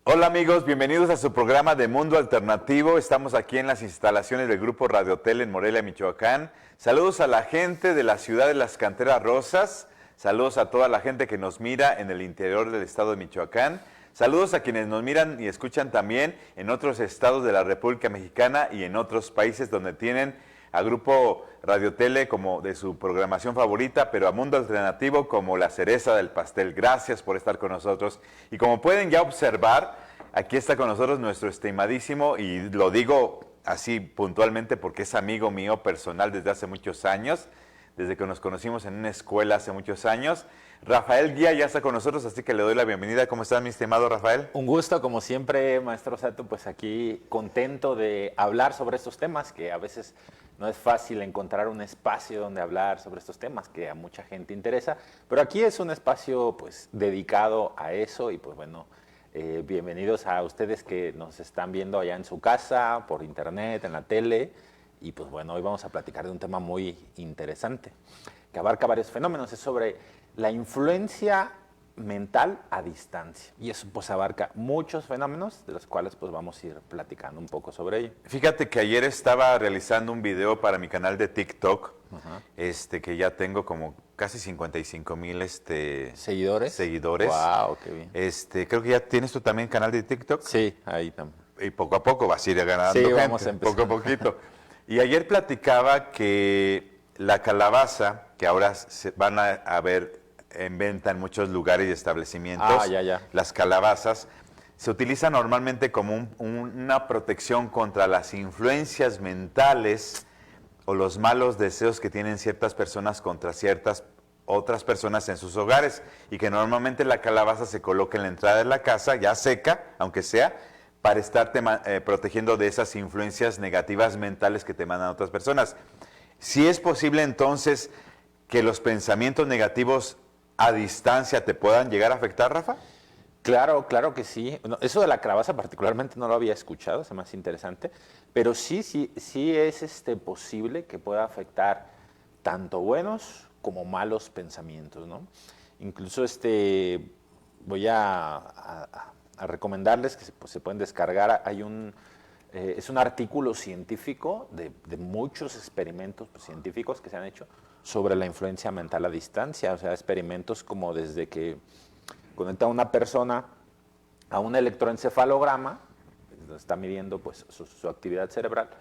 Hola amigos, bienvenidos a su programa de Mundo Alternativo. Estamos aquí en las instalaciones del Grupo Radiotel en Morelia, Michoacán. Saludos a la gente de la ciudad de Las Canteras Rosas. Saludos a toda la gente que nos mira en el interior del estado de Michoacán. Saludos a quienes nos miran y escuchan también en otros estados de la República Mexicana y en otros países donde tienen a Grupo Radiotele como de su programación favorita, pero a Mundo Alternativo como la cereza del pastel. Gracias por estar con nosotros. Y como pueden ya observar, aquí está con nosotros nuestro estimadísimo, y lo digo así puntualmente porque es amigo mío personal desde hace muchos años, desde que nos conocimos en una escuela hace muchos años. Rafael Guía ya está con nosotros, así que le doy la bienvenida. ¿Cómo estás, mi estimado Rafael? Un gusto, como siempre, maestro Sato, pues aquí contento de hablar sobre estos temas, que a veces no es fácil encontrar un espacio donde hablar sobre estos temas que a mucha gente interesa, pero aquí es un espacio pues dedicado a eso y pues bueno, bienvenidos a ustedes que nos están viendo allá en su casa, por internet, en la tele, y pues bueno, hoy vamos a platicar de un tema muy interesante, que abarca varios fenómenos, es sobre la influencia mental a distancia. Y eso pues abarca muchos fenómenos, de los cuales pues vamos a ir platicando un poco sobre ello. Fíjate que ayer estaba realizando un video para mi canal de TikTok, que ya tengo como casi 55,000 ¿Seguidores? Wow, qué bien. Creo que ya tienes tú también canal de TikTok. Sí, ahí también. Y poco a poco vas a ir ganando sí, gente, vamos a empezar. poco a poquito. Y ayer platicaba que la calabaza, que ahora se van a ver en venta en muchos lugares y establecimientos, las calabazas, se utilizan normalmente como una protección contra las influencias mentales o los malos deseos que tienen ciertas personas contra ciertas otras personas en sus hogares, y que normalmente la calabaza se coloca en la entrada de la casa, ya seca, aunque sea, para estarte protegiendo de esas influencias negativas mentales que te mandan otras personas. Si es posible entonces que los pensamientos negativos a distancia te puedan llegar a afectar, Rafa? Claro, claro que sí. No, eso de la calabaza particularmente no lo había escuchado, es más interesante, pero sí es posible que pueda afectar tanto buenos como malos pensamientos, ¿no? Incluso voy a recomendarles que se pueden descargar. Es un artículo científico de muchos experimentos científicos que se han hecho sobre la influencia mental a distancia, o sea, experimentos como desde que conecta a una persona a un electroencefalograma, está midiendo pues su actividad cerebral,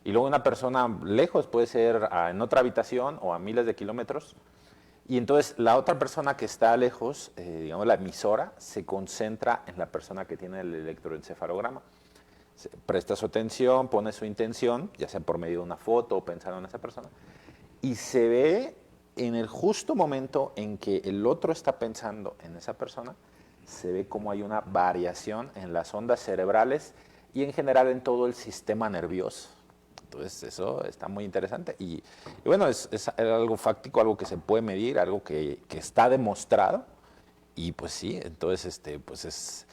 y luego una persona lejos, puede ser en otra habitación o a miles de kilómetros, y entonces la otra persona que está lejos, digamos la emisora, se concentra en la persona que tiene el electroencefalograma. Presta su atención, pone su intención, ya sea por medio de una foto o pensando en esa persona, y se ve en el justo momento en que el otro está pensando en esa persona, se ve como hay una variación en las ondas cerebrales y en general en todo el sistema nervioso. Entonces eso está muy interesante y bueno, es algo fáctico, algo que se puede medir, algo que está demostrado, y pues sí, entonces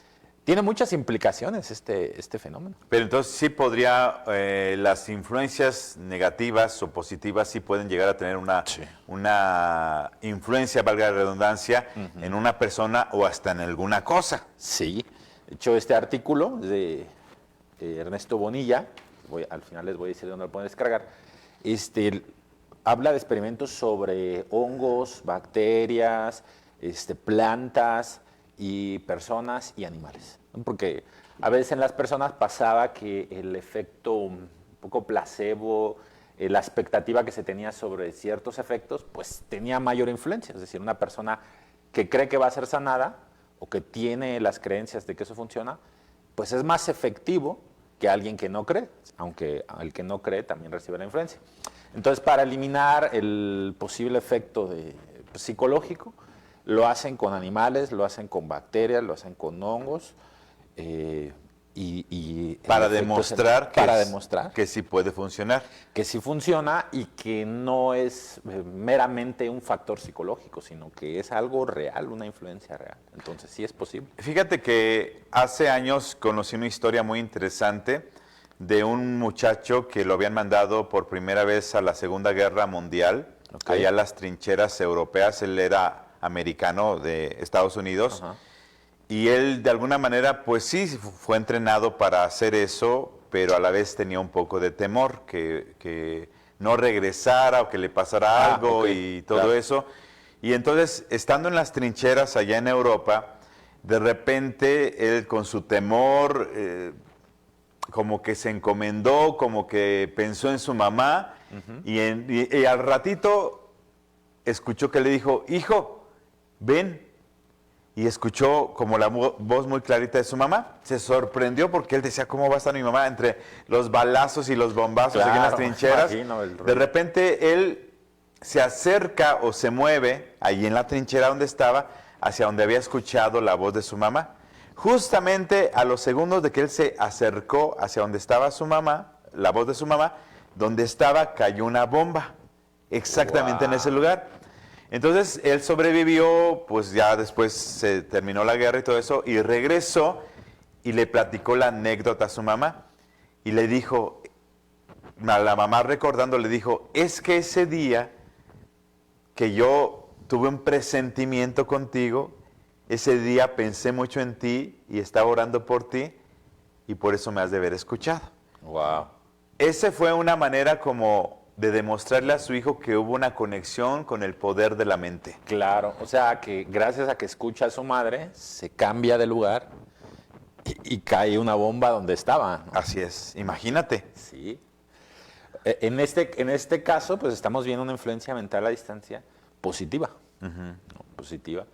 tiene muchas implicaciones este fenómeno. Pero entonces sí podría, las influencias negativas o positivas sí pueden llegar a tener una influencia, valga la redundancia, en una persona o hasta en alguna cosa. Sí, de hecho este artículo de Ernesto Bonilla, al final les voy a decir dónde lo pueden descargar, habla de experimentos sobre hongos, bacterias, plantas y personas y animales, ¿no? Porque a veces en las personas pasaba que el efecto un poco placebo, la expectativa que se tenía sobre ciertos efectos, pues tenía mayor influencia. Es decir, una persona que cree que va a ser sanada o que tiene las creencias de que eso funciona, pues es más efectivo que alguien que no cree, aunque el que no cree también recibe la influencia. Entonces, para eliminar el posible efecto psicológico, lo hacen con animales, lo hacen con bacterias, lo hacen con hongos, para demostrar que sí puede funcionar. Que sí funciona y que no es meramente un factor psicológico, sino que es algo real, una influencia real. Entonces sí es posible. Fíjate que hace años conocí una historia muy interesante de un muchacho que lo habían mandado por primera vez a la Segunda Guerra Mundial, allá a las trincheras europeas. Él era americano de Estados Unidos. Y él de alguna manera, pues sí, fue entrenado para hacer eso, pero a la vez tenía un poco de temor que no regresara o que le pasara algo ok, y todo claro. eso. Y entonces, estando en las trincheras allá en Europa, de repente él con su temor, como que se encomendó, como que pensó en su mamá y al ratito escuchó que le dijo, hijo, ven. Y escuchó como la voz muy clarita de su mamá. Se sorprendió porque él decía, ¿cómo va a estar mi mamá? Entre los balazos y los bombazos aquí en las Claro, me trincheras. imagino el De ruido. repente él se acerca o se mueve allí en la trinchera donde estaba, hacia donde había escuchado la voz de su mamá. Justamente a los segundos de que él se acercó hacia donde estaba su mamá, la voz de su mamá, donde estaba cayó una bomba, exactamente en ese Wow. lugar. Entonces él sobrevivió, pues ya después se terminó la guerra y todo eso, y regresó y le platicó la anécdota a su mamá y le dijo, a la mamá recordando, le dijo, es que ese día que yo tuve un presentimiento contigo, ese día pensé mucho en ti y estaba orando por ti y por eso me has de haber escuchado. Wow. Esa fue una manera como de demostrarle a su hijo que hubo una conexión con el poder de la mente. Claro, o sea que gracias a que escucha a su madre, se cambia de lugar y cae una bomba donde estaba, ¿no? Así es, imagínate. Sí. En este caso, pues estamos viendo una influencia mental a distancia positiva, ¿no? Positiva.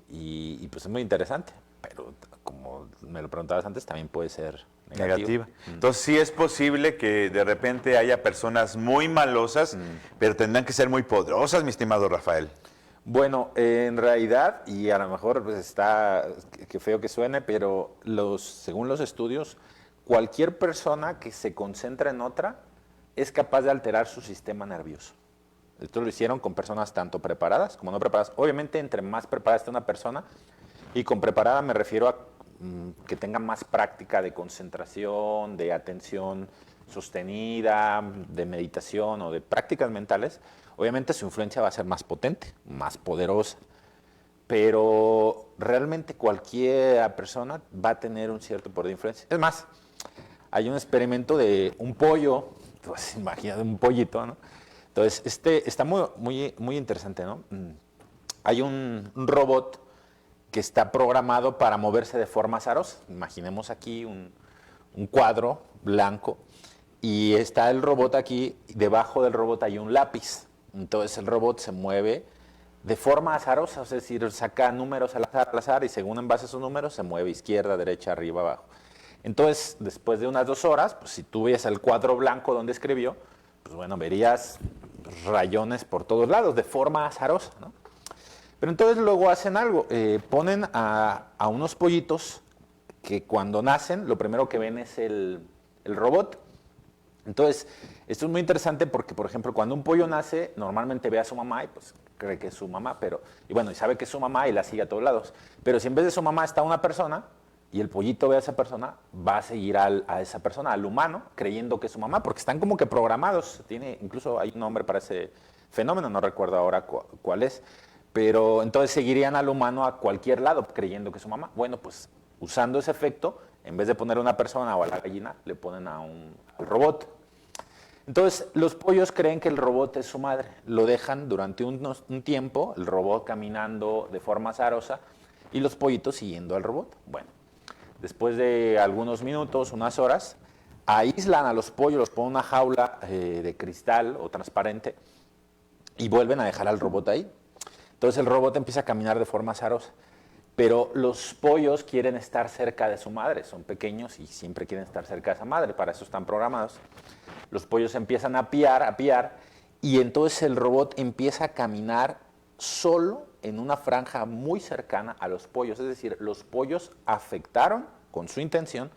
Y pues es muy interesante, pero como me lo preguntabas antes, también puede ser negativo. Negativa. Entonces sí es posible que de repente haya personas muy malosas, pero tendrán que ser muy poderosas, mi estimado Rafael. Bueno, en realidad, y a lo mejor pues está, que feo que suene, pero según los estudios, cualquier persona que se concentra en otra es capaz de alterar su sistema nervioso. Esto lo hicieron con personas tanto preparadas como no preparadas. Obviamente, entre más preparada esté una persona, y con preparada me refiero a que tenga más práctica de concentración, de atención sostenida, de meditación o de prácticas mentales, obviamente su influencia va a ser más potente, más poderosa. Pero realmente cualquier persona va a tener un cierto poder de influencia. Es más, hay un experimento de un pollo, pues imagínate un pollito, ¿no? Entonces, está muy interesante, ¿no? Hay un robot que está programado para moverse de forma azarosa. Imaginemos aquí un cuadro blanco y está el robot aquí, debajo del robot hay un lápiz. Entonces el robot se mueve de forma azarosa, es decir, saca números al azar y según en base a esos números se mueve izquierda, derecha, arriba, abajo. Entonces, después de unas 2 horas, pues si tú ves el cuadro blanco donde escribió, pues bueno, verías rayones por todos lados, de forma azarosa, ¿no? Pero entonces luego hacen algo, ponen a unos pollitos que cuando nacen lo primero que ven es el robot. Entonces, esto es muy interesante porque, por ejemplo, cuando un pollo nace, normalmente ve a su mamá y pues cree que es su mamá, y bueno, y sabe que es su mamá y la sigue a todos lados. Pero si en vez de su mamá está una persona y el pollito ve a esa persona, va a seguir a esa persona, al humano, creyendo que es su mamá, porque están como que programados. Incluso hay un nombre para ese fenómeno, no recuerdo ahora cuál es. Pero entonces seguirían al humano a cualquier lado creyendo que es su mamá. Bueno, pues usando ese efecto, en vez de poner a una persona o a la gallina, le ponen al robot. Entonces los pollos creen que el robot es su madre. Lo dejan durante un tiempo, el robot caminando de forma azarosa y los pollitos siguiendo al robot. Bueno, después de algunos minutos, unas horas, aíslan a los pollos, los ponen en una jaula de cristal o transparente y vuelven a dejar al robot ahí. Entonces el robot empieza a caminar de forma azarosa. Pero los pollos quieren estar cerca de su madre, son pequeños y siempre quieren estar cerca de esa madre, para eso están programados. Los pollos empiezan a piar, y entonces el robot empieza a caminar solo en una franja muy cercana a los pollos. Es decir, los pollos afectaron, con su intención,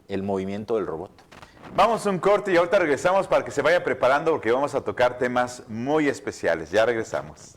el movimiento del robot. Vamos a un corte y ahorita regresamos para que se vaya preparando porque vamos a tocar temas muy especiales. Ya regresamos.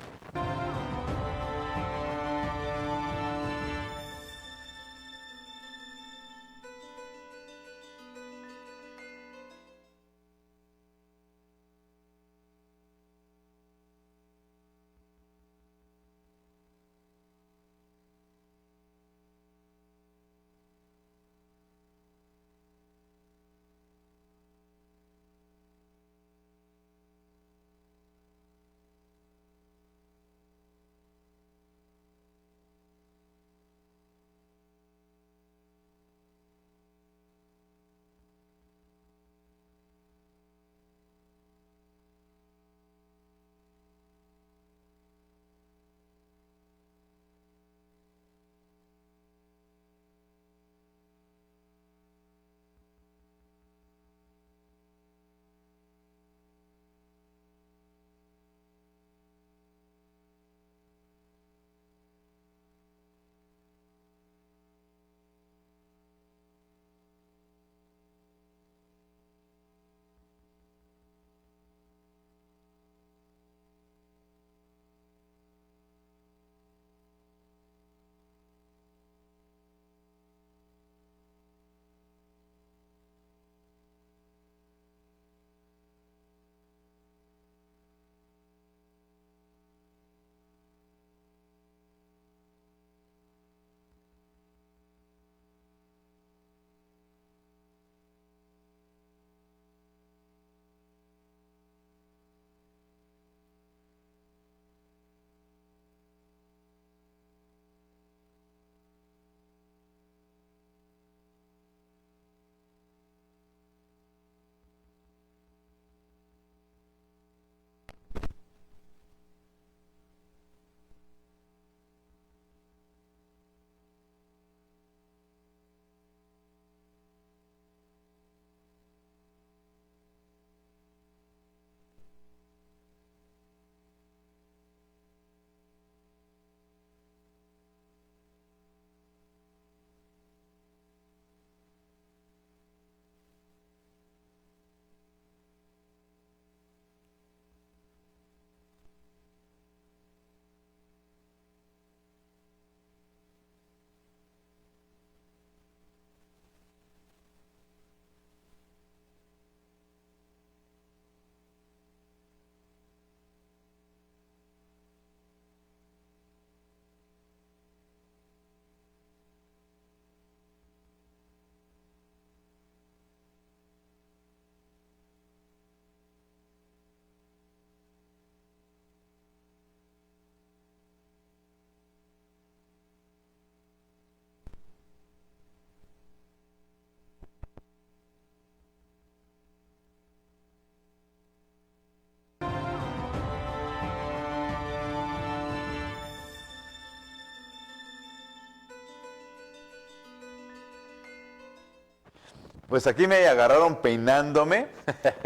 Pues aquí me agarraron peinándome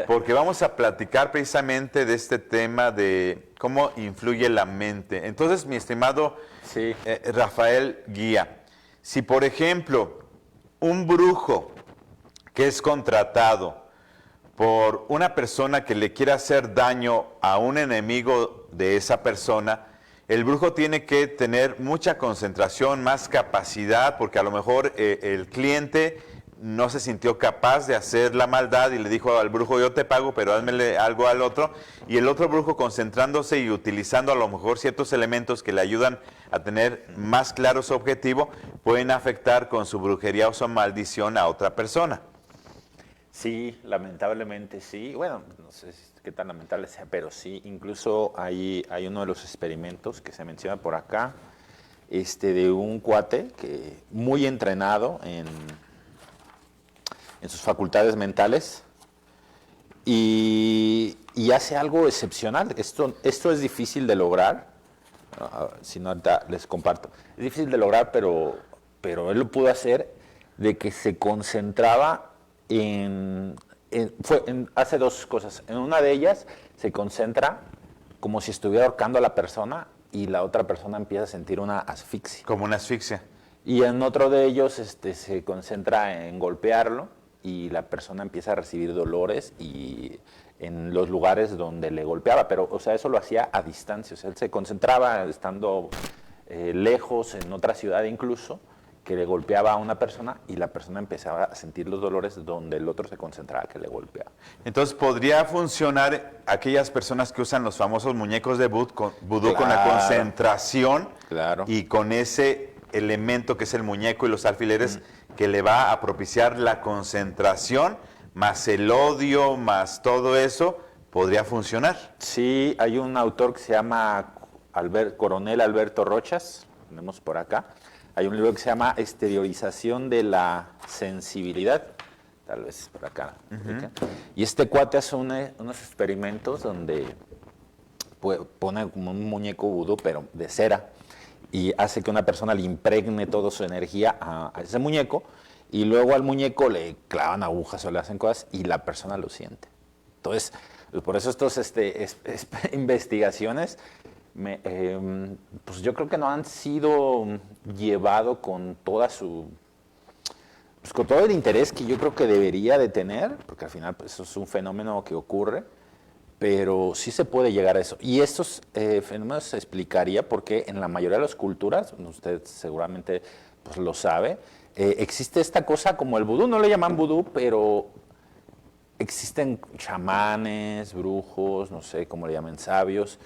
porque vamos a platicar precisamente de este tema de cómo influye la mente. Entonces, mi estimado Sí. Rafael Guía, si por ejemplo un brujo que es contratado por una persona que le quiere hacer daño a un enemigo de esa persona, el brujo tiene que tener mucha concentración, más capacidad, porque a lo mejor el cliente no se sintió capaz de hacer la maldad y le dijo al brujo, yo te pago, pero házmele algo al otro. Y el otro brujo, concentrándose y utilizando a lo mejor ciertos elementos que le ayudan a tener más claro su objetivo, pueden afectar con su brujería o su maldición a otra persona. Sí, lamentablemente sí. Bueno, no sé qué tan lamentable sea, pero sí. Incluso hay uno de los experimentos que se menciona por acá, de un cuate que muy entrenado en sus facultades mentales y hace algo excepcional. Esto es difícil de lograr, si no ahorita les comparto. Es difícil de lograr, pero él lo pudo hacer, de que se concentraba hace dos cosas. En una de ellas se concentra como si estuviera ahorcando a la persona y la otra persona empieza a sentir una asfixia. Como una asfixia. Y en otro de ellos se concentra en golpearlo y la persona empieza a recibir dolores y en los lugares donde le golpeaba, pero o sea, eso lo hacía a distancia, o sea, él se concentraba estando lejos, en otra ciudad incluso, que le golpeaba a una persona y la persona empezaba a sentir los dolores donde el otro se concentraba que le golpeaba. Entonces, ¿podría funcionar aquellas personas que usan los famosos muñecos de vudú con la concentración y con ese elemento que es el muñeco y los alfileres que le va a propiciar la concentración, más el odio, más todo eso, podría funcionar? Sí, hay un autor que se llama Coronel Alberto Rochas, tenemos por acá. Hay un libro que se llama Exteriorización de la sensibilidad, tal vez por acá. Y este cuate hace unos experimentos donde pone como un muñeco vudú, pero de cera, y hace que una persona le impregne toda su energía a ese muñeco, y luego al muñeco le clavan agujas o le hacen cosas, y la persona lo siente. Entonces, por eso estas investigaciones, pues yo creo que no han sido llevado con toda con todo el interés que yo creo que debería de tener, porque al final pues, eso es un fenómeno que ocurre, pero sí se puede llegar a eso. Y estos fenómenos se explicaría porque en la mayoría de las culturas, usted seguramente pues, lo sabe, existe esta cosa como el vudú, no le llaman vudú, pero existen chamanes, brujos, no sé cómo le llaman, sabios,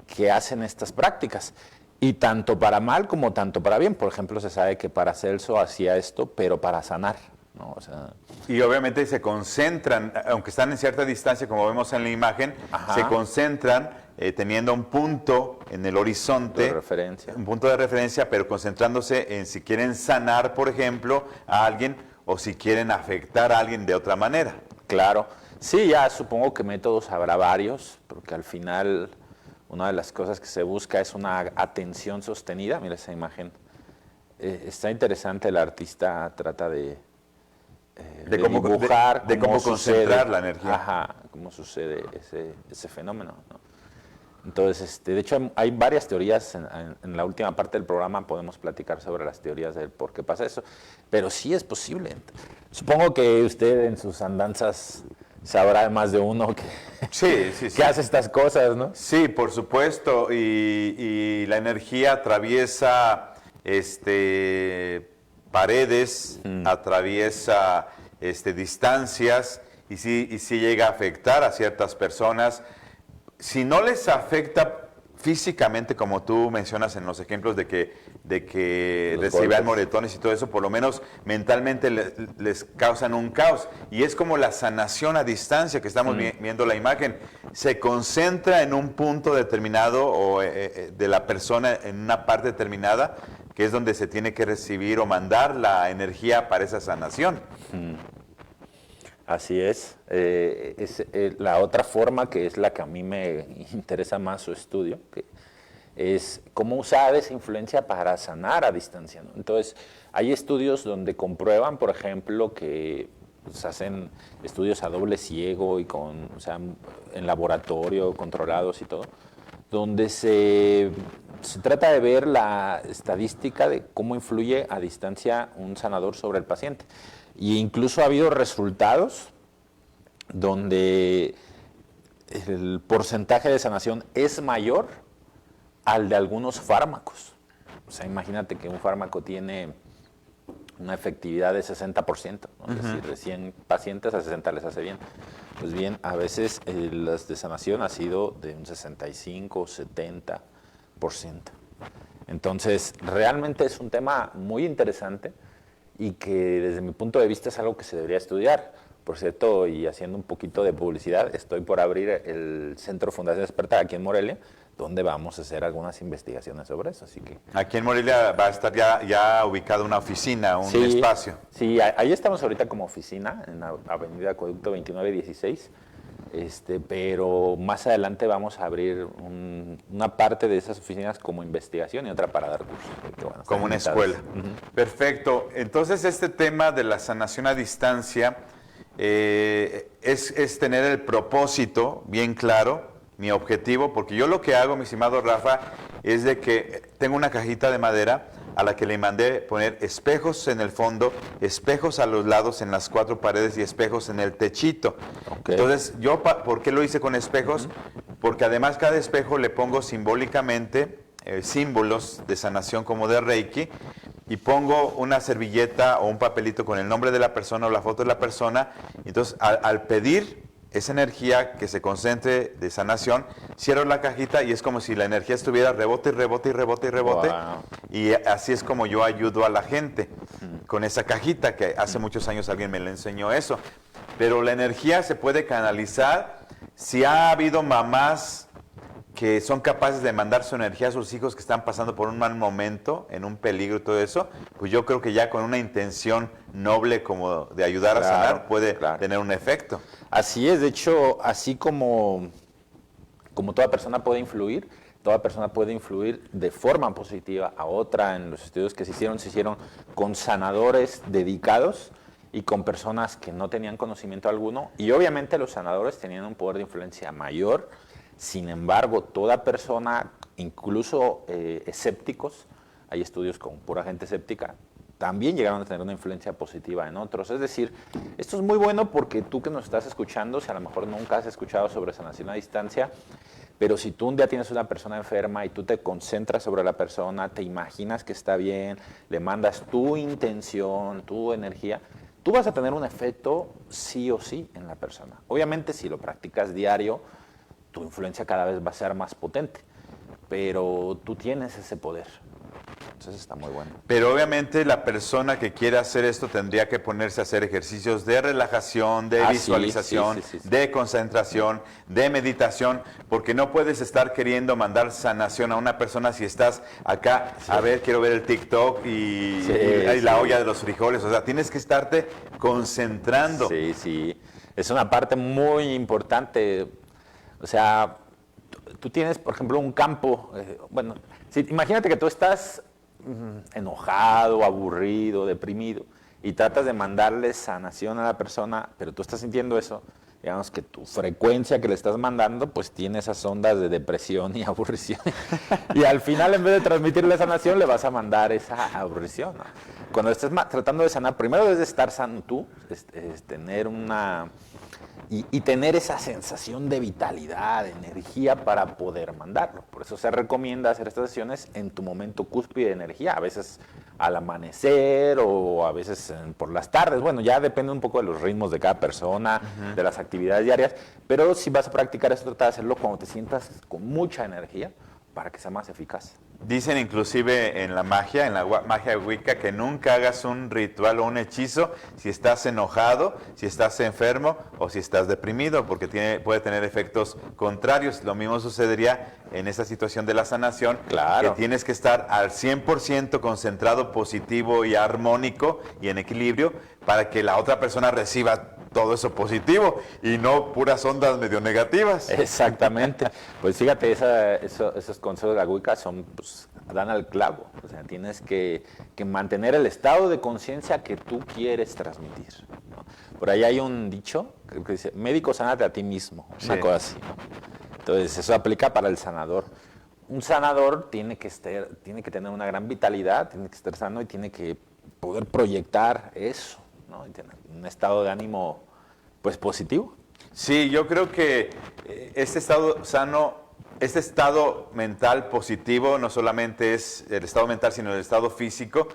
que hacen estas prácticas. Y tanto para mal como tanto para bien. Por ejemplo, se sabe que Paracelso hacía esto, pero para sanar, ¿no? O sea, y obviamente se concentran, aunque están en cierta distancia, como vemos en la imagen, se concentran teniendo un punto en el horizonte, de referencia. Un punto de referencia, pero concentrándose en si quieren sanar, por ejemplo, a alguien o si quieren afectar a alguien de otra manera. Claro. Sí, ya supongo que métodos habrá varios, porque al final una de las cosas que se busca es una atención sostenida. Mira esa imagen. Está interesante, el artista trata de dibujar de cómo concentrar la energía. Ajá, cómo sucede ese fenómeno, ¿no? Entonces, de hecho, hay varias teorías. En la última parte del programa podemos platicar sobre las teorías del por qué pasa eso. Pero sí es posible. Supongo que usted en sus andanzas sabrá más de uno que, que hace estas cosas, ¿no? Sí, por supuesto. Y la energía atraviesa paredes, atraviesa distancias y sí llega a afectar a ciertas personas. Si no les afecta físicamente, como tú mencionas en los ejemplos de que recibían moretones y todo eso, por lo menos mentalmente les causan un caos. Y es como la sanación a distancia que estamos viendo la imagen. Se concentra en un punto determinado o de la persona en una parte determinada, que es donde se tiene que recibir o mandar la energía para esa sanación. Así es. La otra forma, que es la que a mí me interesa más su estudio, que es cómo usar esa influencia para sanar a distancia, ¿no? Entonces, hay estudios donde comprueban, por ejemplo, que pues, hacen estudios a doble ciego y o sea, en laboratorio, controlados y todo, donde se trata de ver la estadística de cómo influye a distancia un sanador sobre el paciente. Y incluso ha habido resultados donde el porcentaje de sanación es mayor al de algunos fármacos. O sea, imagínate que un fármaco tiene una efectividad de 60%, ¿no? Es decir, de 100 pacientes a 60 les hace bien. Pues bien, a veces las de sanación ha sido de un 65, 70%. Entonces, realmente es un tema muy interesante y que desde mi punto de vista es algo que se debería estudiar. Por cierto, y haciendo un poquito de publicidad, estoy por abrir el Centro Fundación Despertar aquí en Morelia, donde vamos a hacer algunas investigaciones sobre eso. Así que Aquí en Morelia va a estar ya ubicada una oficina, un espacio. Sí, ahí estamos ahorita como oficina, en la Avenida Acueducto 2916, pero más adelante vamos a abrir una parte de esas oficinas como investigación y otra para dar cursos. Bueno, como una escuela. Perfecto. Entonces, este tema de la sanación a distancia es tener el propósito bien claro, mi objetivo, porque yo lo que hago, mi estimado Rafa, es de que tengo una cajita de madera a la que le mandé poner espejos en el fondo, espejos a los lados en las 4 paredes y espejos en el techito. Okay. Entonces, ¿por qué lo hice con espejos? Porque además cada espejo le pongo simbólicamente símbolos de sanación como de Reiki, y pongo una servilleta o un papelito con el nombre de la persona o la foto de la persona. Entonces, al pedir esa energía que se concentre de sanación, cierro la cajita y es como si la energía estuviera rebote y rebote y rebote y rebote. Wow. Y así es como yo ayudo a la gente con esa cajita, que hace muchos años alguien me le enseñó eso. Pero la energía se puede canalizar. Si ha habido mamás que son capaces de mandar su energía a sus hijos que están pasando por un mal momento, en un peligro y todo eso, pues yo creo que ya con una intención noble como de ayudar a sanar puede tener un efecto. Así es, de hecho, así como toda persona puede influir de forma positiva a otra. En los estudios que se hicieron con sanadores dedicados y con personas que no tenían conocimiento alguno, y obviamente los sanadores tenían un poder de influencia mayor. Sin embargo, toda persona, incluso escépticos, hay estudios con pura gente escéptica, también llegaron a tener una influencia positiva en otros. Es decir, esto es muy bueno porque tú que nos estás escuchando, si a lo mejor nunca has escuchado sobre sanación a distancia, pero si tú un día tienes una persona enferma y tú te concentras sobre la persona, te imaginas que está bien, le mandas tu intención, tu energía, tú vas a tener un efecto sí o sí en la persona. Obviamente, si lo practicas diario, tu influencia cada vez va a ser más potente, pero tú tienes ese poder. Entonces está muy bueno. Pero obviamente la persona que quiera hacer esto tendría que ponerse a hacer ejercicios de relajación, de visualización, sí. De concentración, de meditación, porque no puedes estar queriendo mandar sanación a una persona si estás acá, a ver, quiero ver el TikTok y la olla de los frijoles. O sea, tienes que estarte concentrando. Sí. Es una parte muy importante. O sea, tú tienes, por ejemplo, un campo, imagínate que tú estás enojado, aburrido, deprimido, y tratas de mandarle sanación a la persona, pero tú estás sintiendo eso, digamos que tu frecuencia que le estás mandando, pues tiene esas ondas de depresión y aburrición. Y al final, en vez de transmitirle sanación, le vas a mandar esa aburrición, ¿no? Cuando estés tratando de sanar, primero debes de estar sano tú, tener una... Y tener esa sensación de vitalidad, de energía para poder mandarlo. Por eso se recomienda hacer estas sesiones en tu momento cúspide de energía, a veces al amanecer o a veces por las tardes. Bueno, ya depende un poco de los ritmos de cada persona, de las actividades diarias, pero si vas a practicar eso, trata de hacerlo cuando te sientas con mucha energía para que sea más eficaz. Dicen inclusive en la magia de Wicca, que nunca hagas un ritual o un hechizo si estás enojado, si estás enfermo o si estás deprimido, porque puede tener efectos contrarios. Lo mismo sucedería en esta situación de la sanación, que tienes que estar al 100% concentrado, positivo y armónico y en equilibrio para que la otra persona reciba todo eso positivo y no puras ondas medio negativas. Exactamente. Pues fíjate, esos consejos de la Wicca dan al clavo. O sea, tienes que mantener el estado de conciencia que tú quieres transmitir, ¿no? Por ahí hay un dicho que dice, médico, sánate a ti mismo, una cosa así, ¿no? Entonces, eso aplica para el sanador. Un sanador tiene que tener una gran vitalidad, tiene que estar sano y tiene que poder proyectar eso, ¿no? Y tener un estado de ánimo, pues, positivo. Sí, yo creo que este estado sano, este estado mental positivo no solamente es el estado mental, sino el estado físico,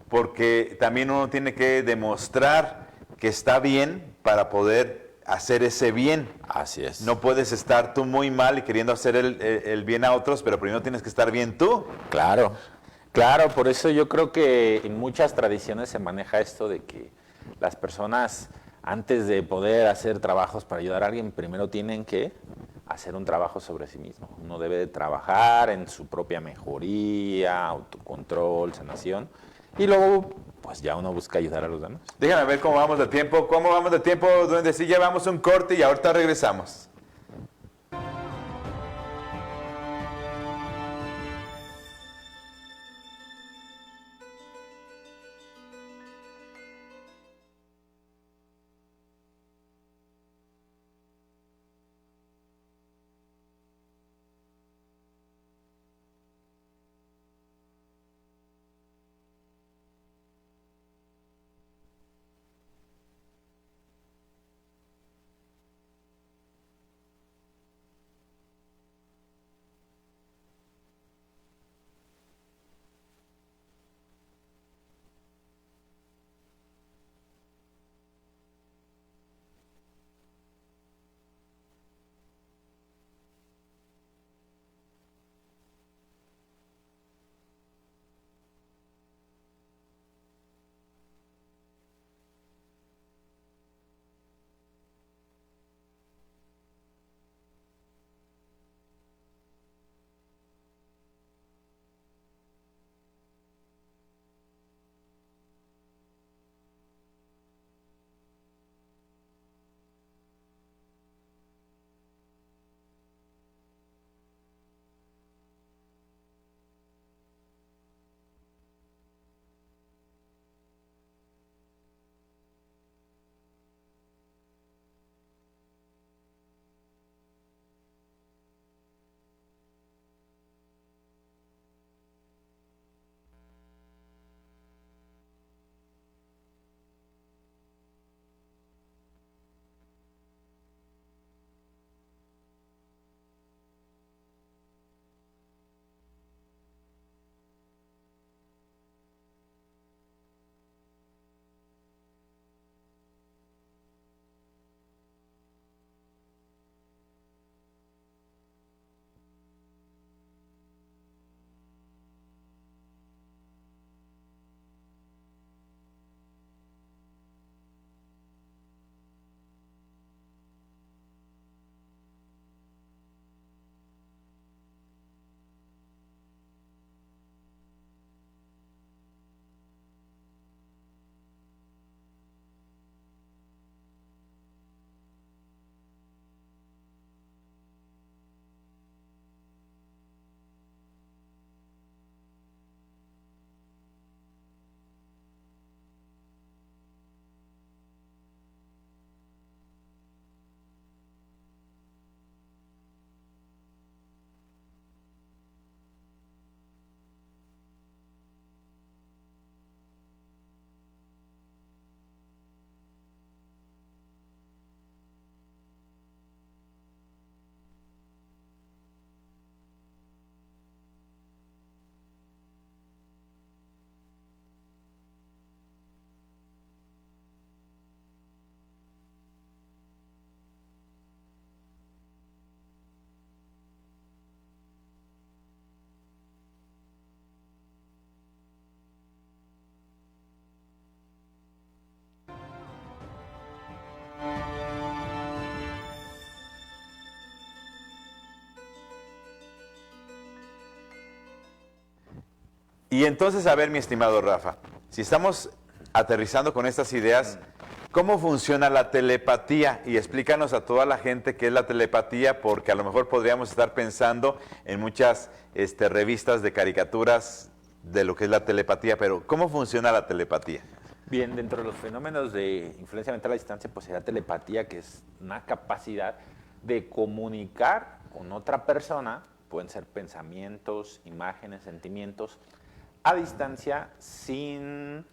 porque también uno tiene que demostrar que está bien para poder hacer ese bien. Así es. No puedes estar tú muy mal y queriendo hacer el bien a otros, pero primero tienes que estar bien tú. Claro, claro, por eso yo creo que en muchas tradiciones se maneja esto de que las personas, antes de poder hacer trabajos para ayudar a alguien, primero tienen que hacer un trabajo sobre sí mismo. Uno debe de trabajar en su propia mejoría, autocontrol, sanación, y luego pues ya uno busca ayudar a los demás. Déjame ver cómo vamos de tiempo. ¿Cómo vamos de tiempo? Donde sí llevamos un corte y ahorita regresamos. Y entonces, a ver, mi estimado Rafa, si estamos aterrizando con estas ideas, ¿cómo funciona la telepatía? Y explícanos a toda la gente qué es la telepatía, porque a lo mejor podríamos estar pensando en muchas revistas de caricaturas de lo que es la telepatía, pero ¿cómo funciona la telepatía? Bien, dentro de los fenómenos de influencia mental a distancia, pues sería telepatía, que es una capacidad de comunicar con otra persona, pueden ser pensamientos, imágenes, sentimientos, a distancia sin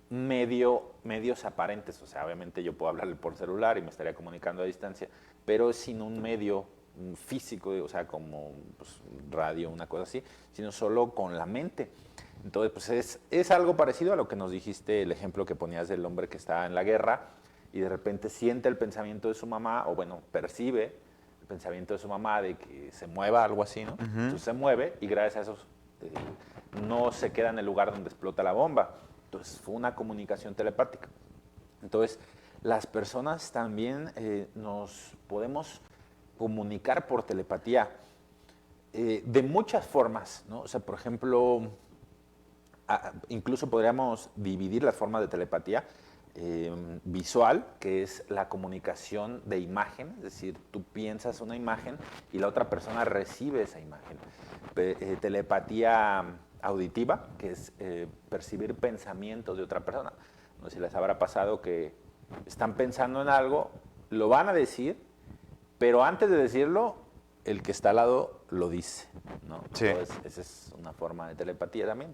medios aparentes. O sea, obviamente yo puedo hablarle por celular y me estaría comunicando a distancia, pero sin un medio físico, o sea, como pues, radio, una cosa así, sino solo con la mente. Entonces, pues es algo parecido a lo que nos dijiste, el ejemplo que ponías del hombre que está en la guerra y de repente siente el pensamiento de su mamá, o bueno, percibe el pensamiento de su mamá de que se mueva, algo así, ¿no? Entonces se mueve y gracias a eso no se queda en el lugar donde explota la bomba. Entonces fue una comunicación telepática. Entonces, las personas también nos podemos comunicar por telepatía de muchas formas, ¿no? O sea, por ejemplo, incluso podríamos dividir las formas de telepatía visual, que es la comunicación de imagen, es decir, tú piensas una imagen y la otra persona recibe esa imagen. Telepatía auditiva, que es percibir pensamientos de otra persona. No sé si les habrá pasado que están pensando en algo, lo van a decir, pero antes de decirlo, el que está al lado lo dice, ¿no? Sí. Entonces, esa es una forma de telepatía también,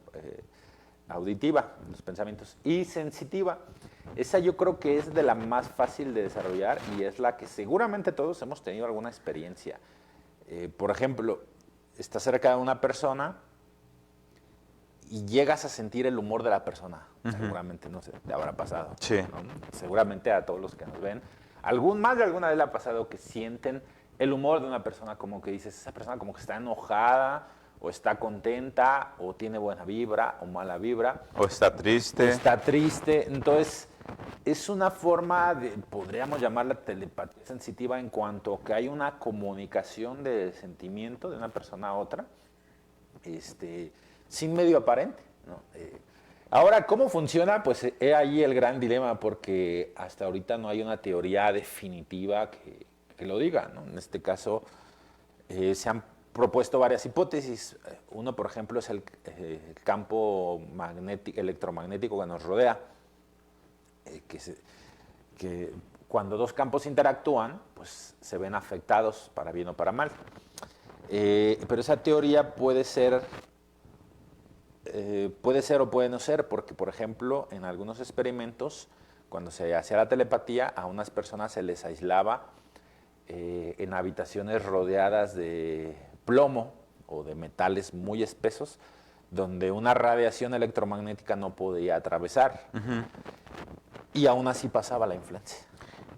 auditiva, los pensamientos, y sensitiva. Esa yo creo que es de la más fácil de desarrollar y es la que seguramente todos hemos tenido alguna experiencia. Por ejemplo, estás cerca de una persona y llegas a sentir el humor de la persona. Seguramente, no sé, te habrá pasado. Sí. ¿No? Seguramente a todos los que nos ven, más de alguna vez le ha pasado que sienten el humor de una persona, como que dices, esa persona como que está enojada, o está contenta, o tiene buena vibra, o mala vibra. O está triste. Está triste. Entonces, es una forma de, podríamos llamarla telepatía sensitiva, en cuanto que hay una comunicación de sentimiento de una persona a otra, sin medio aparente, ¿no? Ahora, ¿cómo funciona? Pues he ahí el gran dilema, porque hasta ahorita no hay una teoría definitiva que lo diga, ¿no? En este caso, se han propuesto varias hipótesis. Uno, por ejemplo, es el campo electromagnético que nos rodea, que cuando dos campos interactúan, pues se ven afectados para bien o para mal. Pero esa teoría puede ser o puede no ser, porque, por ejemplo, en algunos experimentos, cuando se hacía la telepatía, a unas personas se les aislaba en habitaciones rodeadas de plomo o de metales muy espesos, donde una radiación electromagnética no podía atravesar. Y aún así pasaba la influencia.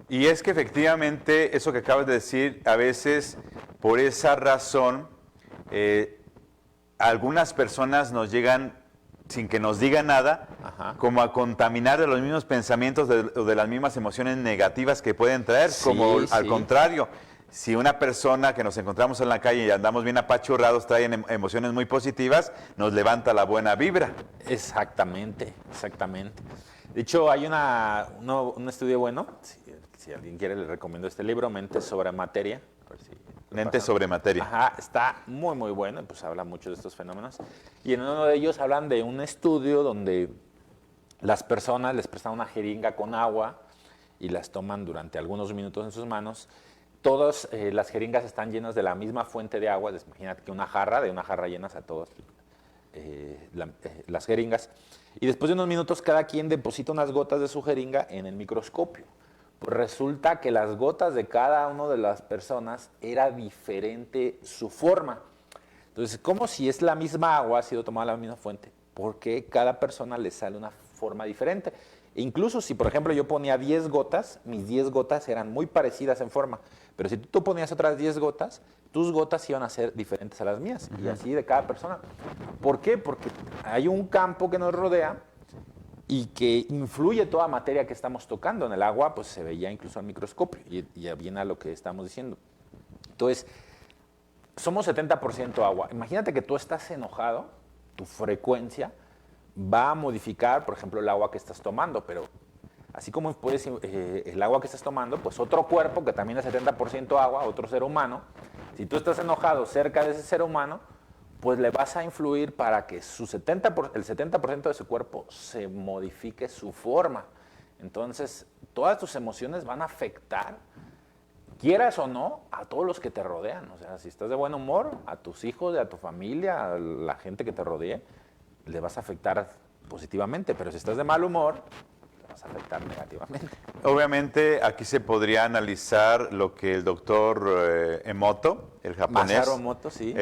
Y es que efectivamente, eso que acabas de decir, a veces por esa razón, algunas personas nos llegan, sin que nos digan nada, como a contaminar de los mismos pensamientos o de las mismas emociones negativas que pueden traer, Sí, como al sí. contrario. Si una persona que nos encontramos en la calle y andamos bien apachurrados trae emociones muy positivas, nos levanta la buena vibra. Exactamente, exactamente. De hecho, hay un estudio bueno, si alguien quiere, le recomiendo este libro, Mentes sobre Materia. A ver si lo Mente pasan. sobre materia. Ajá, está muy, muy bueno, pues habla mucho de estos fenómenos. Y en uno de ellos hablan de un estudio donde las personas les prestan una jeringa con agua y las toman durante algunos minutos en sus manos. Todas las jeringas están llenas de la misma fuente de agua. Imagínate que de una jarra llenas a todas las jeringas. Y después de unos minutos, cada quien deposita unas gotas de su jeringa en el microscopio. Pues resulta que las gotas de cada una de las personas era diferente su forma. Entonces, como si es la misma agua, ha sido tomada la misma fuente, porque cada persona le sale una forma diferente. E incluso si, por ejemplo, yo ponía 10 gotas, mis 10 gotas eran muy parecidas en forma. Pero si tú ponías otras 10 gotas, tus gotas iban a ser diferentes a las mías. Y así de cada persona. ¿Por qué? Porque hay un campo que nos rodea y que influye toda materia que estamos tocando. En el agua, pues se veía incluso al microscopio. Y ya viene a lo que estamos diciendo. Entonces, somos 70% agua. Imagínate que tú estás enojado, tu frecuencia va a modificar, por ejemplo, el agua que estás tomando, pero así como puedes, el agua que estás tomando, pues otro cuerpo que también es 70% agua, otro ser humano, si tú estás enojado cerca de ese ser humano, pues le vas a influir para que el 70% de su cuerpo se modifique su forma. Entonces, todas tus emociones van a afectar, quieras o no, a todos los que te rodean. O sea, si estás de buen humor, a tus hijos, a tu familia, a la gente que te rodee, le vas a afectar positivamente. Pero si estás de mal humor, te vas a afectar negativamente. Obviamente, aquí se podría analizar lo que el doctor Emoto, el japonés, Masaru Emoto, sí.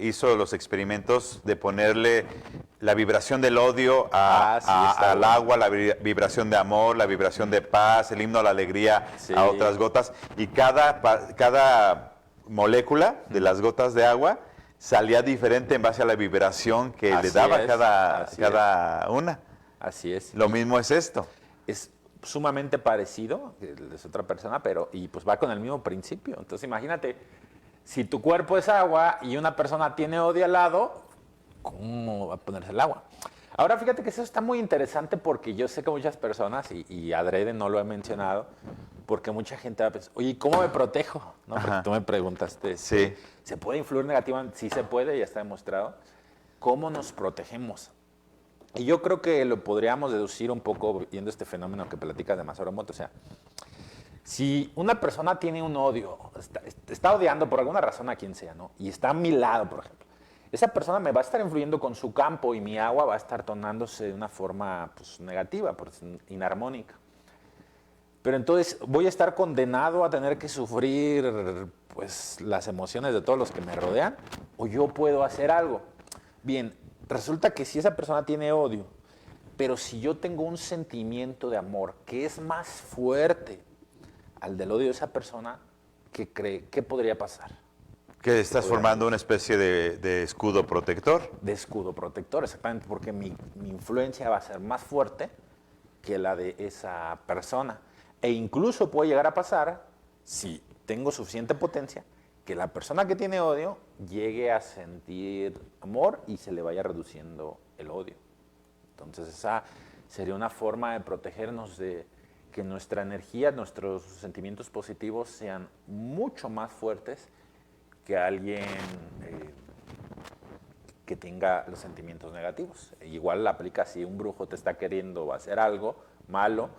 Hizo los experimentos de ponerle la vibración del odio al bueno. agua, la vibración de amor, la vibración de paz, el himno a la alegría a otras gotas. Y cada molécula de las gotas de agua salía diferente en base a la vibración que le daba cada una. Así es. Lo mismo es esto. Es sumamente parecido, es otra persona, y pues va con el mismo principio. Entonces imagínate, si tu cuerpo es agua y una persona tiene odio al lado, ¿cómo va a ponerse el agua? Ahora fíjate que eso está muy interesante porque yo sé que muchas personas, y adrede no lo he mencionado, porque mucha gente va a pensar, oye, ¿cómo me protejo? ¿No? Porque tú me preguntaste, sí. ¿se puede influir negativamente? Sí se puede, ya está demostrado. ¿Cómo nos protegemos? Y yo creo que lo podríamos deducir un poco viendo este fenómeno que platicas de Masaru Emoto. O sea, si una persona tiene un odio, está odiando por alguna razón a quien sea, ¿no? Y está a mi lado, por ejemplo. Esa persona me va a estar influyendo con su campo y mi agua va a estar tonándose de una forma pues, negativa, pues, inarmónica. Pero entonces voy a estar condenado a tener que sufrir pues, las emociones de todos los que me rodean, o yo puedo hacer algo. Bien, resulta que si esa persona tiene odio, pero si yo tengo un sentimiento de amor que es más fuerte al del odio de esa persona, ¿qué podría pasar? Que estás formando una especie de escudo protector. De escudo protector, exactamente, porque mi influencia va a ser más fuerte que la de esa persona. E incluso puede llegar a pasar, si tengo suficiente potencia, que la persona que tiene odio llegue a sentir amor y se le vaya reduciendo el odio. Entonces esa sería una forma de protegernos de que nuestra energía, nuestros sentimientos positivos sean mucho más fuertes que alguien que tenga los sentimientos negativos. Igual la aplica si un brujo te está queriendo hacer algo malo,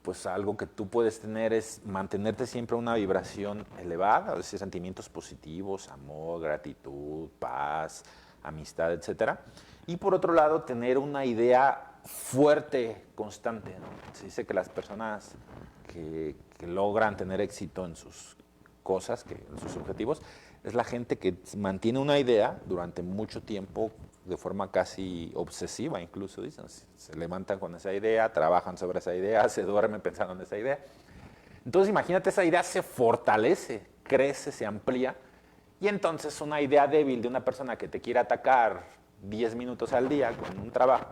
pues algo que tú puedes tener es mantenerte siempre a una vibración elevada, es decir, sentimientos positivos, amor, gratitud, paz, amistad, etc. Y por otro lado, tener una idea fuerte, constante, ¿no? Se dice que las personas que logran tener éxito en sus cosas, en sus objetivos, es la gente que mantiene una idea durante mucho tiempo de forma casi obsesiva, incluso dicen. Se levantan con esa idea, trabajan sobre esa idea, se duermen pensando en esa idea. Entonces imagínate, esa idea se fortalece, crece, se amplía, y entonces una idea débil de una persona que te quiere atacar 10 minutos al día con un trabajo,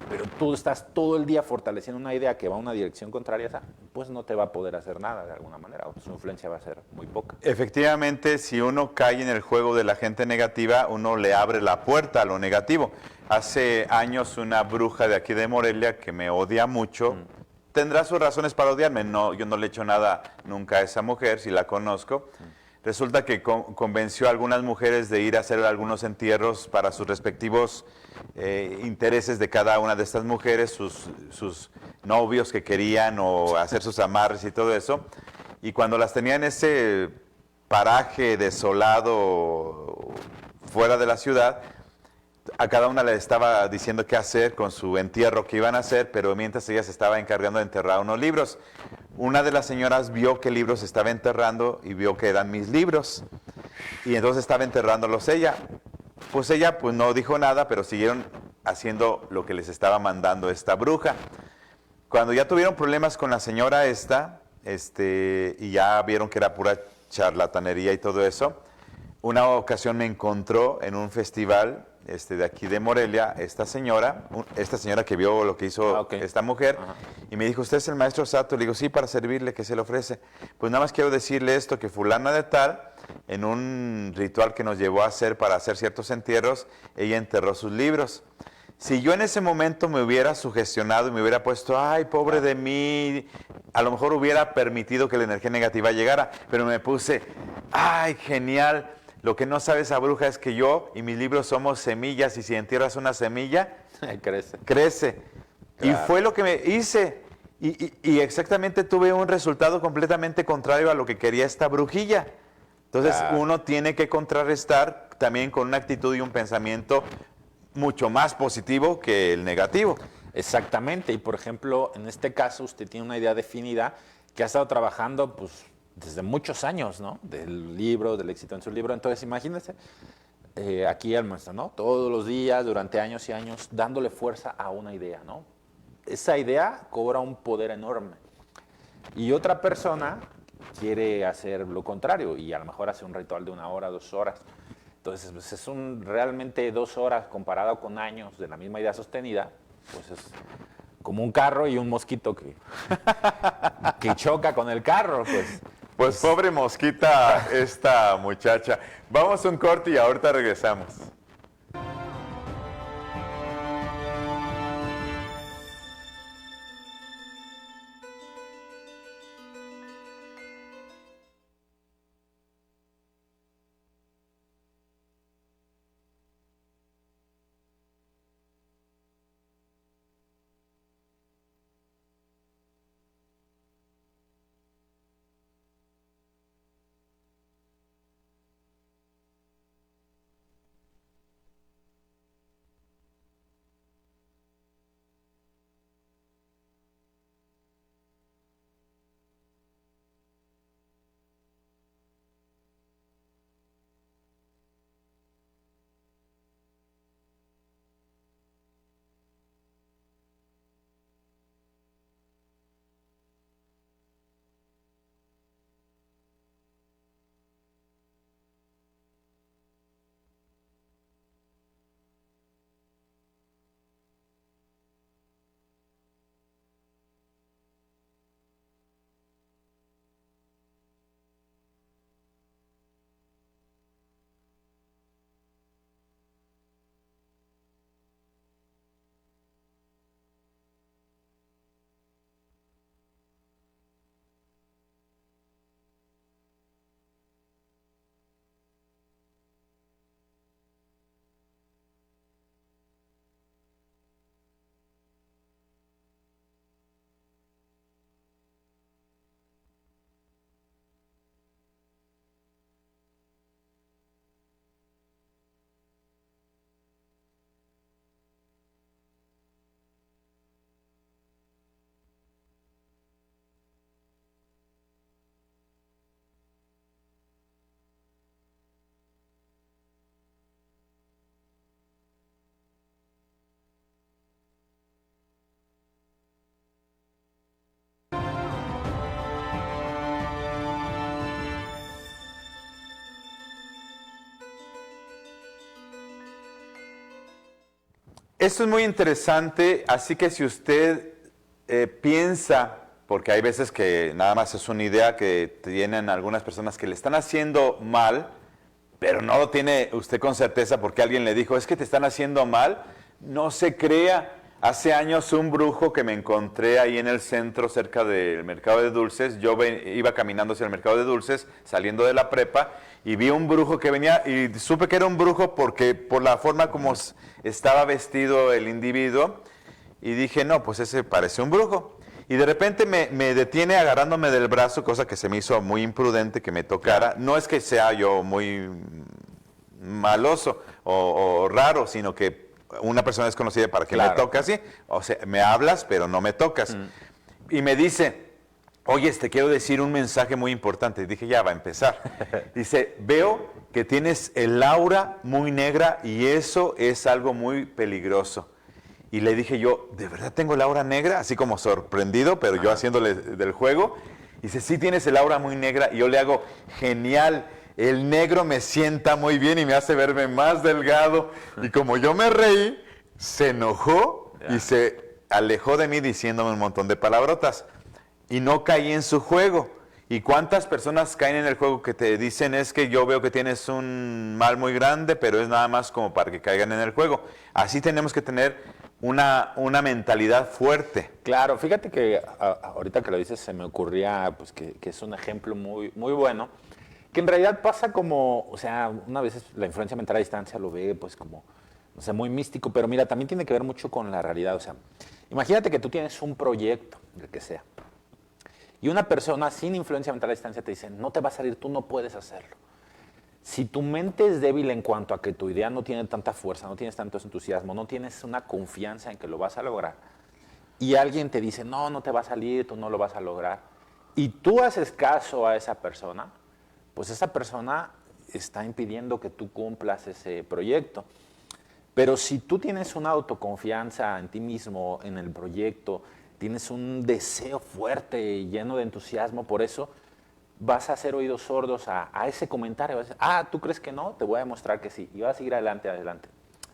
pero tú estás todo el día fortaleciendo una idea que va a una dirección contraria a esa, pues no te va a poder hacer nada de alguna manera, o su influencia va a ser muy poca. Efectivamente, si uno cae en el juego de la gente negativa, uno le abre la puerta a lo negativo. Hace años una bruja de aquí de Morelia que me odia mucho, tendrá sus razones para odiarme, yo no le he hecho nada nunca a esa mujer, si la conozco. Resulta que convenció a algunas mujeres de ir a hacer algunos entierros para sus respectivos intereses de cada una de estas mujeres, sus novios que querían o hacer sus amarres y todo eso. Y cuando las tenía en ese paraje desolado fuera de la ciudad, a cada una le estaba diciendo qué hacer con su entierro que iban a hacer, pero mientras ella se estaba encargando de enterrar unos libros. Una de las señoras vio qué libros estaba enterrando y vio que eran mis libros. Y entonces estaba enterrándolos ella. Pues ella pues no dijo nada, pero siguieron haciendo lo que les estaba mandando esta bruja. Cuando ya tuvieron problemas con la señora y ya vieron que era pura charlatanería y todo eso, una ocasión me encontró en un festival de aquí de Morelia, esta señora que vio lo que hizo esta mujer, y me dijo, ¿usted es el maestro Sato? Le digo, sí, para servirle, ¿qué se le ofrece? Pues nada más quiero decirle esto, que fulana de tal, en un ritual que nos llevó a hacer para hacer ciertos entierros, ella enterró sus libros. Si yo en ese momento me hubiera sugestionado y me hubiera puesto, ay, pobre de mí, a lo mejor hubiera permitido que la energía negativa llegara, pero me puse, ay, genial, Lo que no sabe esa bruja es que yo y mis libros somos semillas y si entierras una semilla, Crece. crece. Claro. Y fue lo que me hice. Y exactamente tuve un resultado completamente contrario a lo que quería esta brujilla. Entonces uno tiene que contrarrestar también con una actitud y un pensamiento mucho más positivo que el negativo. Exactamente, y por ejemplo, en este caso usted tiene una idea definida que ha estado trabajando pues desde muchos años, ¿no? Del libro, del éxito en su libro. Entonces, imagínese aquí el maestro, ¿no? Todos los días, durante años y años, dándole fuerza a una idea, ¿no? Esa idea cobra un poder enorme. Y otra persona quiere hacer lo contrario y a lo mejor hace un ritual de 1 hora, 2 horas. Entonces, pues es realmente 2 horas comparado con años de la misma idea sostenida, pues es como un carro y un mosquito que choca con el carro, pues. Pues pobre mosquita esta muchacha. Vamos a un corte y ahorita regresamos. Esto es muy interesante, así que si usted piensa, porque hay veces que nada más es una idea que tienen algunas personas que le están haciendo mal, pero no lo tiene usted con certeza porque alguien le dijo, es que te están haciendo mal, no se crea. Hace años un brujo que me encontré ahí en el centro cerca del mercado de dulces, yo iba caminando hacia el mercado de dulces, saliendo de la prepa, y vi un brujo que venía, y supe que era un brujo porque por la forma como estaba vestido el individuo, y dije, no, pues ese parece un brujo. Y de repente me detiene agarrándome del brazo, cosa que se me hizo muy imprudente que me tocara. No es que sea yo muy maloso o raro, sino que una persona desconocida para que me toque así. O sea, me hablas, pero no me tocas. Y me dice, oye, te quiero decir un mensaje muy importante. Y dije, ya va a empezar. Dice, veo que tienes el aura muy negra y eso es algo muy peligroso. Y le dije yo, ¿de verdad tengo el aura negra? Así como sorprendido, pero yo haciéndole del juego. Y dice, sí tienes el aura muy negra. Y yo le hago, genial, el negro me sienta muy bien y me hace verme más delgado. Y como yo me reí, se enojó y se alejó de mí diciéndome un montón de palabrotas. Y no caí en su juego. ¿Y cuántas personas caen en el juego que te dicen es que yo veo que tienes un mal muy grande, pero es nada más como para que caigan en el juego? Así tenemos que tener una mentalidad fuerte. Claro, fíjate que ahorita que lo dices se me ocurría pues que es un ejemplo muy, muy bueno. Que en realidad pasa como, o sea, una vez la influencia mental a distancia lo ve pues como, o sea, muy místico, pero mira, también tiene que ver mucho con la realidad. O sea, imagínate que tú tienes un proyecto, el que sea, y una persona sin influencia mental a distancia te dice, no te va a salir, tú no puedes hacerlo. Si tu mente es débil en cuanto a que tu idea no tiene tanta fuerza, no tienes tanto entusiasmo, no tienes una confianza en que lo vas a lograr, y alguien te dice, no, no te va a salir, tú no lo vas a lograr, y tú haces caso a esa persona, pues esa persona está impidiendo que tú cumplas ese proyecto. Pero si tú tienes una autoconfianza en ti mismo, en el proyecto, tienes un deseo fuerte y lleno de entusiasmo por eso, vas a hacer oídos sordos a ese comentario. Vas a decir, ¿tú crees que no? Te voy a demostrar que sí. Y vas a seguir adelante, adelante.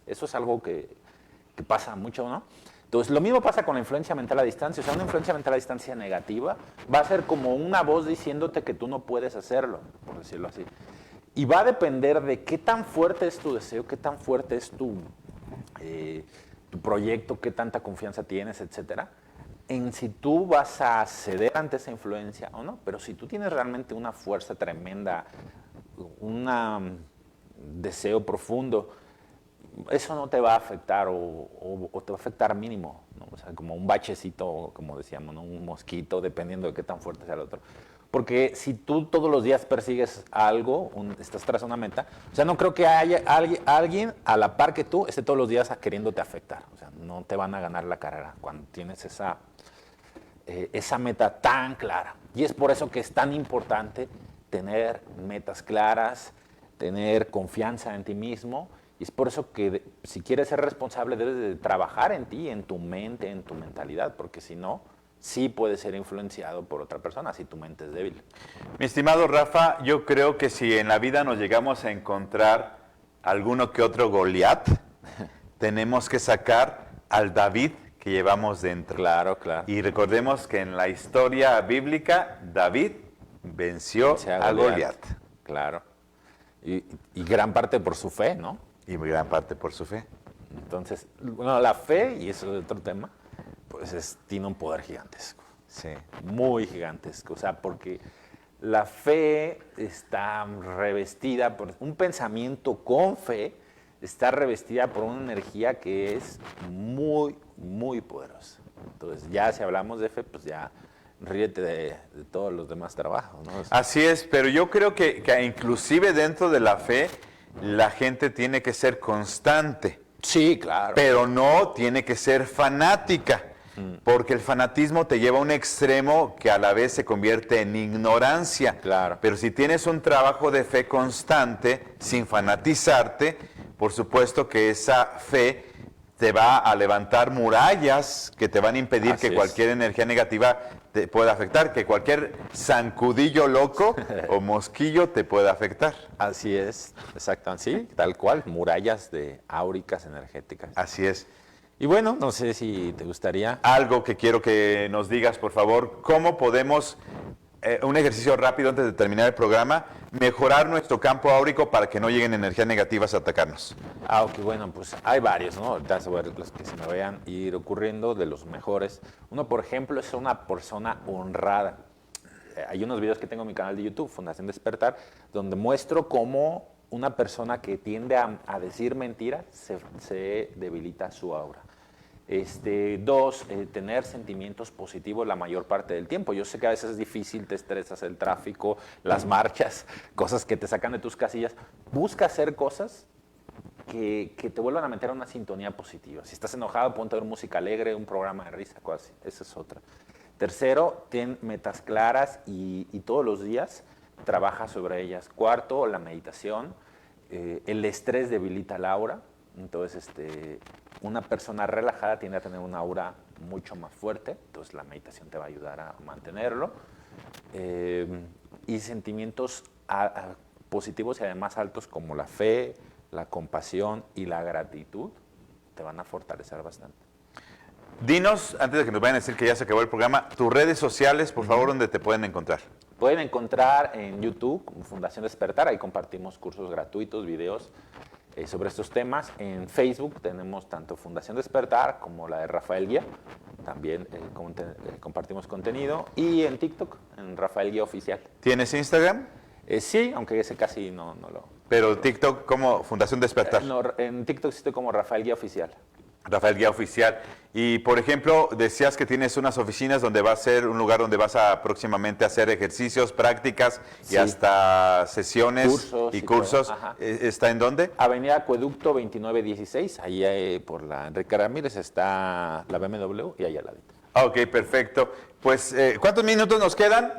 Eso es algo que pasa mucho, ¿no? Entonces, lo mismo pasa con la influencia mental a distancia. O sea, una influencia mental a distancia negativa va a ser como una voz diciéndote que tú no puedes hacerlo, por decirlo así. Y va a depender de qué tan fuerte es tu deseo, qué tan fuerte es tu proyecto, qué tanta confianza tienes, etcétera, en si tú vas a ceder ante esa influencia o no. Pero si tú tienes realmente una fuerza tremenda, un deseo profundo, eso no te va a afectar o te va a afectar mínimo, ¿no? O sea, como un bachecito, como decíamos, ¿no? Un mosquito, dependiendo de qué tan fuerte sea el otro. Porque si tú todos los días persigues algo, estás tras una meta, o sea, no creo que haya alguien a la par que tú esté todos los días queriéndote afectar. O sea, no te van a ganar la carrera cuando tienes esa meta tan clara. Y es por eso que es tan importante tener metas claras, tener confianza en ti mismo. Y es por eso que si quieres ser responsable debes de trabajar en ti, en tu mente, en tu mentalidad, porque si no, sí puedes ser influenciado por otra persona si tu mente es débil. Mi estimado Rafa, yo creo que si en la vida nos llegamos a encontrar alguno que otro Goliat, tenemos que sacar al David que llevamos dentro. Claro, claro. Y recordemos que en la historia bíblica, David venció a Goliat. Claro. Y gran parte por su fe, ¿no? Y gran parte por su fe. Entonces, bueno, la fe, y eso es otro tema, pues tiene un poder gigantesco. Sí. Muy gigantesco. O sea, porque la fe está revestida por un pensamiento con fe, está revestida por una energía que es muy, muy poderosa. Entonces, ya si hablamos de fe, pues ya ríete de todos los demás trabajos, ¿no? Así es, pero yo creo que inclusive dentro de la fe, la gente tiene que ser constante. Sí, claro. Pero no tiene que ser fanática, porque el fanatismo te lleva a un extremo que a la vez se convierte en ignorancia. Claro. Pero si tienes un trabajo de fe constante, sin fanatizarte, por supuesto que esa fe te va a levantar murallas que te van a impedir Así que cualquier energía negativa te pueda afectar, que cualquier zancudillo loco o mosquillo te pueda afectar. Así es, exacto, sí, tal cual, murallas áuricas energéticas. Así es. Y bueno, no sé si te gustaría. Algo que quiero que nos digas, por favor, ¿cómo podemos, un ejercicio rápido antes de terminar el programa, mejorar nuestro campo áurico para que no lleguen energías negativas a atacarnos? Ok, bueno, pues hay varios, ¿no? Ahorita voy a ver los que se me vayan a ir ocurriendo de los mejores. Uno, por ejemplo, es una persona honrada. Hay unos videos que tengo en mi canal de YouTube, Fundación Despertar, donde muestro cómo una persona que tiende a decir mentiras se debilita su aura. Dos, tener sentimientos positivos la mayor parte del tiempo. Yo sé que a veces es difícil, te estresas, el tráfico, las marchas, cosas que te sacan de tus casillas. Busca hacer cosas que te vuelvan a meter a una sintonía positiva. Si estás enojado, ponte a ver música alegre, un programa de risa, cosas así. Esa es otra. Tercero, ten metas claras y todos los días trabaja sobre ellas. Cuarto, la meditación. El estrés debilita el aura. Entonces, una persona relajada tiende a tener una aura mucho más fuerte. Entonces, la meditación te va a ayudar a mantenerlo. Y sentimientos positivos y además altos como la fe, la compasión y la gratitud te van a fortalecer bastante. Dinos, antes de que nos vayan a decir que ya se acabó el programa, tus redes sociales, por favor, donde te pueden encontrar. Pueden encontrar en YouTube, Fundación Despertar, ahí compartimos cursos gratuitos, videos sobre estos temas. En Facebook tenemos tanto Fundación Despertar como la de Rafael Guía, también compartimos contenido. Y en TikTok, en Rafael Guía Oficial. ¿Tienes Instagram? Sí, aunque ese casi no lo... Pero TikTok como Fundación Despertar. No, en TikTok estoy como Rafael Guía Oficial. Rafael Guía Oficial. Y, por ejemplo, decías que tienes unas oficinas donde va a ser un lugar donde vas a próximamente hacer ejercicios, prácticas y Sí. hasta sesiones Cursos y y cursos. todo. Ajá. ¿Está en dónde? Avenida Acueducto 2916, ahí por la Enrique Ramírez está la BMW y ahí al ladito. Ok, perfecto. Pues, ¿cuántos minutos nos quedan?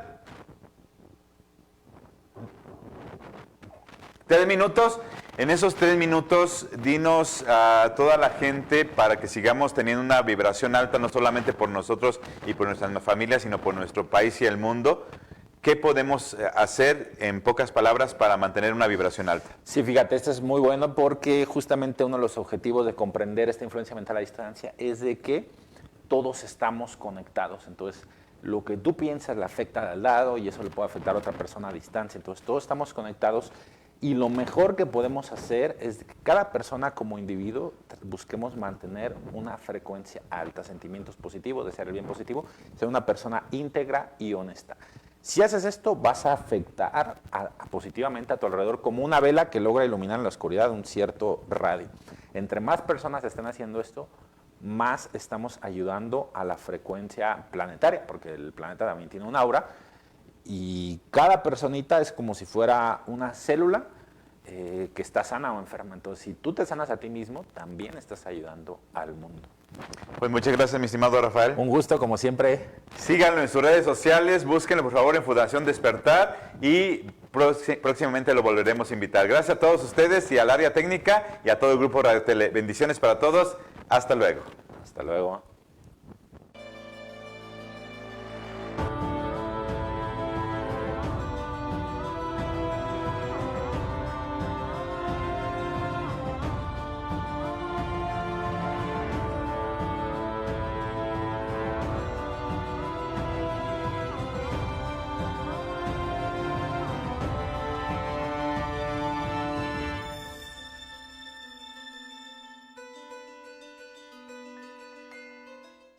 3 minutos. En esos 3 minutos, dinos a toda la gente para que sigamos teniendo una vibración alta, no solamente por nosotros y por nuestra familia, sino por nuestro país y el mundo. ¿Qué podemos hacer, en pocas palabras, para mantener una vibración alta? Sí, fíjate, esto es muy bueno porque justamente uno de los objetivos de comprender esta influencia mental a distancia es de que todos estamos conectados. Entonces, lo que tú piensas le afecta al lado y eso le puede afectar a otra persona a distancia. Entonces, todos estamos conectados. Y lo mejor que podemos hacer es que cada persona como individuo busquemos mantener una frecuencia alta, sentimientos positivos, desear el bien positivo, ser una persona íntegra y honesta. Si haces esto, vas a afectar positivamente a tu alrededor como una vela que logra iluminar en la oscuridad un cierto radio. Entre más personas estén haciendo esto, más estamos ayudando a la frecuencia planetaria, porque el planeta también tiene un aura, y cada personita es como si fuera una célula que está sana o enferma. Entonces, si tú te sanas a ti mismo, también estás ayudando al mundo. Pues muchas gracias, mi estimado Rafael. Un gusto, como siempre. Síganlo en sus redes sociales, búsquenlo por favor en Fundación Despertar y próximamente lo volveremos a invitar. Gracias a todos ustedes y al área técnica y a todo el grupo Radio Tele. Bendiciones para todos. Hasta luego. Hasta luego.